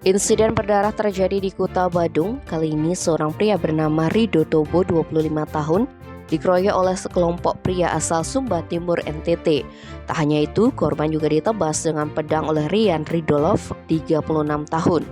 Insiden berdarah terjadi di Kuta Badung. Kali ini seorang pria bernama Rido Tobo, 25 tahun, dikeroyok oleh sekelompok pria asal Sumba Timur, NTT. Tak hanya itu, korban juga ditebas dengan pedang oleh Rian Ridolov, 36 tahun.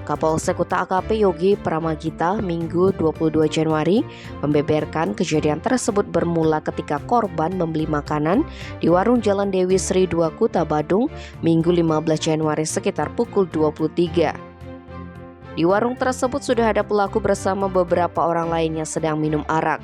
Kapolsek Kuta AKP Yogi Pramagita Minggu 22 Januari membeberkan kejadian tersebut bermula ketika korban membeli makanan di warung Jalan Dewi Sri 2 Kuta Badung Minggu 15 Januari sekitar pukul 23. Di warung tersebut sudah ada pelaku bersama beberapa orang lainnya sedang minum arak.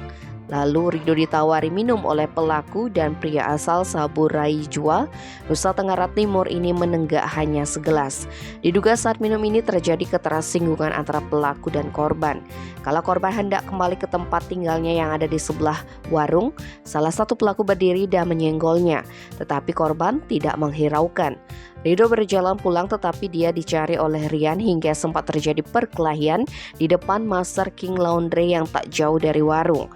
Lalu Rido ditawari minum oleh pelaku dan pria asal Saburai Jua, Nusa Tenggara Timur ini menenggak hanya segelas. Diduga saat minum ini terjadi ketersinggungan antara pelaku dan korban. Kala korban hendak kembali ke tempat tinggalnya yang ada di sebelah warung, salah satu pelaku berdiri dan menyenggolnya, tetapi korban tidak menghiraukan. Rido berjalan pulang tetapi dia dicari oleh Rian hingga sempat terjadi perkelahian di depan Master King Laundry yang tak jauh dari warung.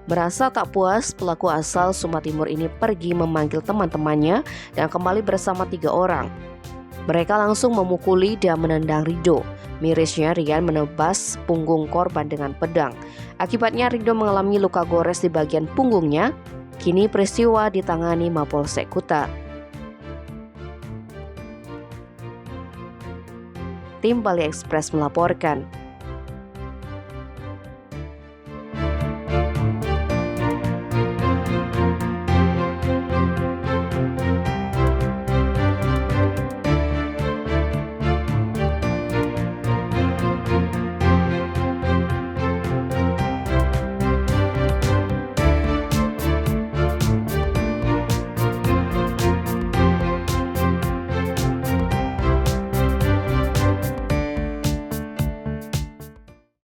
Merasa tak puas, pelaku asal Sumba Timur ini pergi memanggil teman-temannya dan kembali bersama 3 orang. Mereka langsung memukuli dan menendang Rido. Mirisnya Rian menebas punggung korban dengan pedang. Akibatnya Rido mengalami luka gores di bagian punggungnya. Kini peristiwa ditangani Mapolsek Kuta. Tim Bali Express melaporkan.